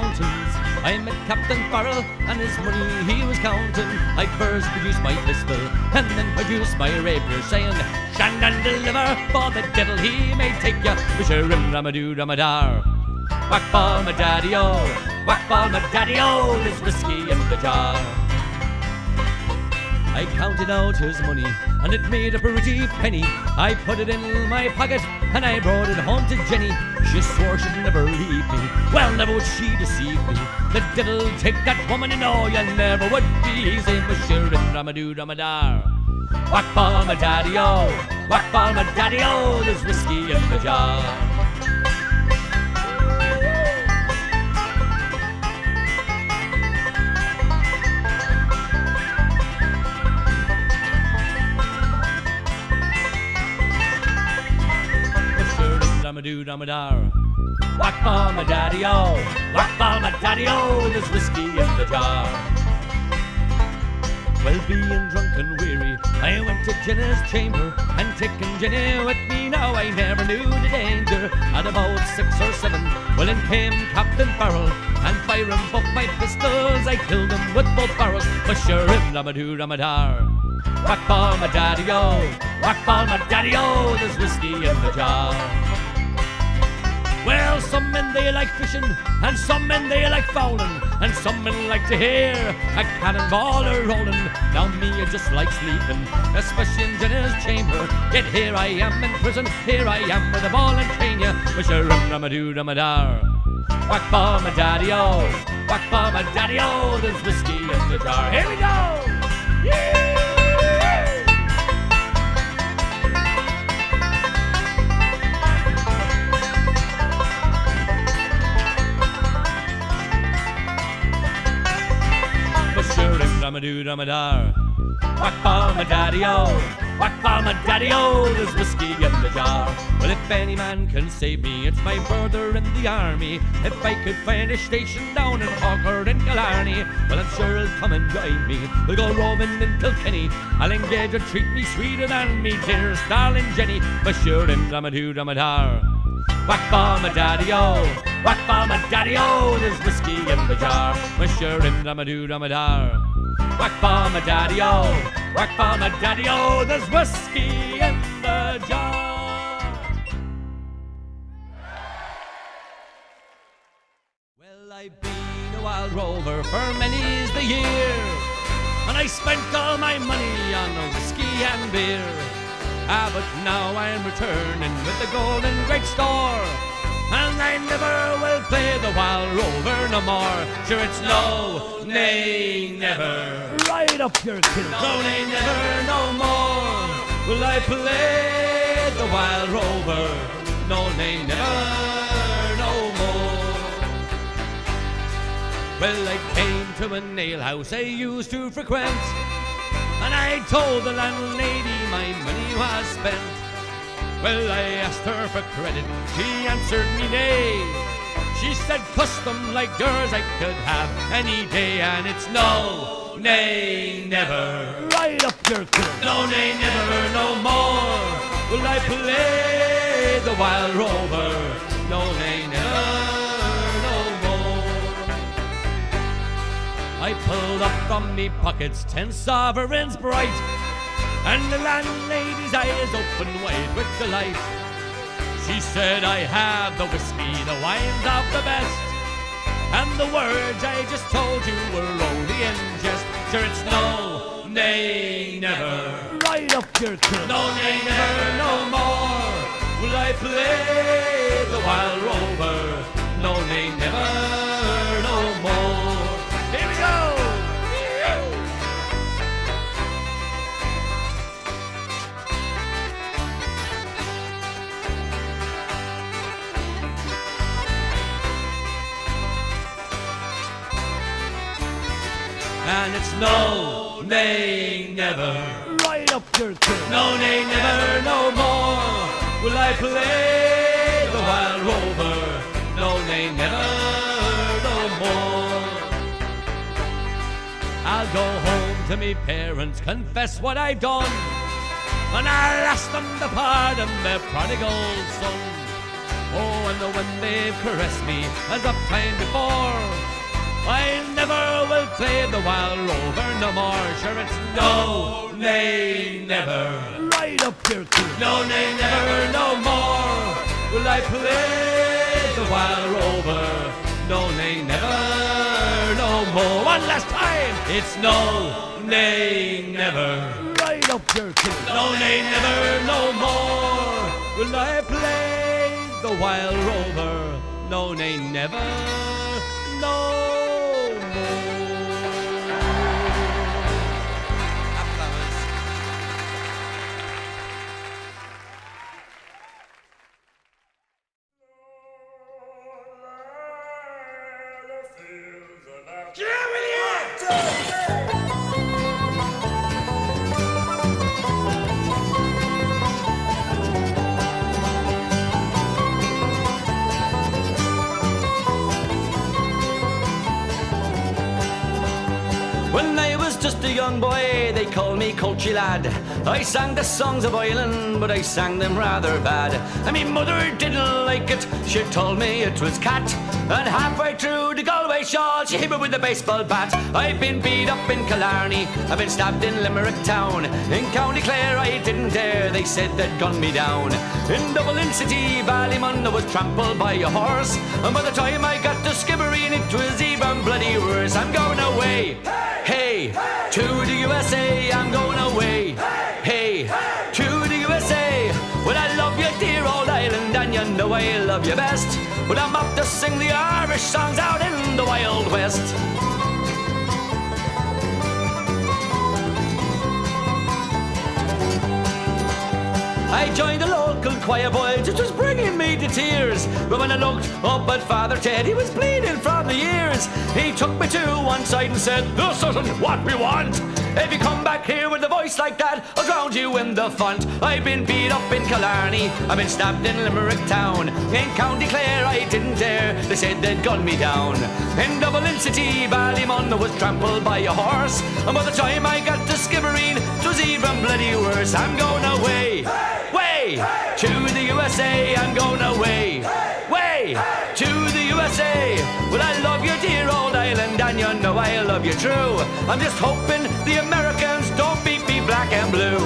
mountains. I met Captain Farrell and his money he was counting. I first produced my pistol and then produced my rapier, saying, "Stand and deliver, for the devil he may take ya." Rim ramadoo ramadar. Whack ball my daddy-o, whack ball my daddy-o, there's whiskey in the jar. I counted out his money, and it made a pretty penny. I put it in my pocket, and I brought it home to Jenny. She swore she'd never leave me, well, never would she deceive me. The devil take that woman, you know, you never would be easy. Rim ramadoo ramadar. Whack ball my daddy-o, whack ball my daddy-o, there's whiskey in the jar. Ramadoo ramadar. Whack ball my daddy-o, whack ball my daddy-o, there's whiskey in the jar. Well, being drunk and weary, I went to Jenny's chamber, and taking Jenny with me now I never knew the danger. At about 6 or 7, well, in came Captain Farrell, and firing both my pistols, I killed him with both barrels. Rim ramadoo ramadar. Whack ball my daddy-o, whack ball my daddy-o, there's whiskey in the jar. Well, some men they like fishing, and some men they like fowling, and some men like to hear a cannonball a-rolling. Now me, I just like sleeping, especially in Jenny's chamber. Yet here I am in prison, here I am with a ball and chain ya. Rim ramadoo ramadar. Whack ball my daddy-o, whack ball my daddy-o, there's whiskey in the jar. Here we go! Yeah! Ramadoo ramadar. Whack ball my daddy-o, whack ball my daddy-o, there's whiskey in the jar. Well, if any man can save me, it's my brother in the army. If I could find a station down in Cork or in Killarney, well, I'm sure he'll come and join me. We'll go roving in Kilkenny. I'll engage her, treat me sweeter than me dearest darling Jenny. Rim ramadoo ramadar. Whack ball my daddy-o, whack ball my daddy-o, there's whiskey in the jar. Rim ramadoo ramadar. Whack ball my daddy-o, whack ball my daddy-o, there's whiskey in the jar. Well, I've been a wild rover for many's the year, and I spent all my money on whiskey and beer. But now I'm returning with the golden great store, and I never will play the wild rover no more. Sure, it's no, nay, never. Right up your kill. No, nay, never, no more will I play the wild rover. No, nay, never, no more. Well, I came to an alehouse I used to frequent, and I told the landlady my money was spent. Well, I asked her for credit, she answered me nay. She said custom like yours I could have any day, and it's no, nay, never. Right up your kill. No, nay, never, no more will I play the wild rover. No, nay, never, no more. I pulled up from me pockets 10 sovereigns bright, and the landlady's eyes opened wide with delight. She said, I have the whiskey, the wines of the best, and the words I just told you were only in jest. Sure, it's no, nay, never. Right up your kill. No, nay, never, no more will I play the wild rover. No, nay, never, no more. Here we go! And it's no, nay, never. Right up your kill. No, nay, never, no more will I play the wild rover. No, nay, never, no more. I'll go home to me parents, confess what I've done, and I'll ask them to pardon their prodigal son. Oh, and when they've caressed me as of time before, I never will play the wild rover no more. Sure, it's no, nay, never. Right up your coon. No, nay, never, no more will I play the wild rover. No, nay, never, no more. One last time. It's no, nay, never. Right up your coon. No, nay, never, no more will I play the wild rover. No, nay, never, no. When I was just a young boy, they called me Coachy Lad. I sang the songs of Ireland, but I sang them rather bad. And me mother didn't like it, she told me it was cat. And halfway through the Galway shawl, she hit me with a baseball bat. I've been beat up in Killarney, I've been stabbed in Limerick town. In County Clare I didn't dare, they said they'd gun me down. In Dublin City, Ballymun, I was trampled by a horse. And by the time I got to Skibbereen, it was even bloody worse. I'm going away. Hey, to the USA, I'm going away. Hey, to the USA. Well, I love you, dear old Ireland, and you know I love you best. But I'm up to sing the Irish songs out in the Wild West. I joined the local choir boys, which was bringing me to tears. But when I looked up at Father Ted, he was bleeding from the ears. He took me to one side and said, "This isn't what we want. If you come back here with a voice like that, I'll drown you in the font." I've been beat up in Killarney, I've been stabbed in Limerick town. In County Clare I didn't dare, they said they'd gun me down. In Dublin City, Ballymun, I was trampled by a horse. And by the time I got to Skibbereen, it was even bloody worse. I'm going away. Way to the USA, I'm going away. Way to the USA. Well, I love you, dear old Ireland, and you know I love you true. I'm just hoping the Americans don't beat me black and blue.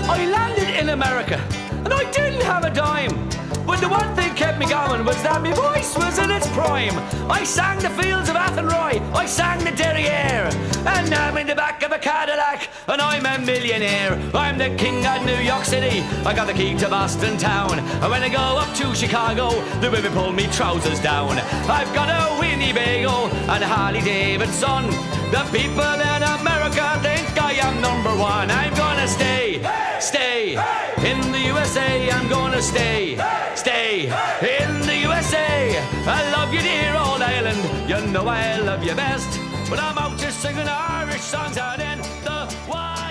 I landed in America, and I didn't have a dime. But the one thing kept me going was that my voice was in its prime. I sang the fields of Athenry, I sang the Derriere, and now I'm in the back of a Cadillac, and I'm a millionaire. I'm the king of New York City, I got the key to Boston town. And when I go up to Chicago, the women pull me trousers down. I've got a Winnebago and a Harley Davidson. The people in America think I am number one. I'm gonna stay in the USA. I'm gonna stay in the USA. I love you, dear old Ireland, you know I love you best. But I'm out just singing Irish songs out in the wild.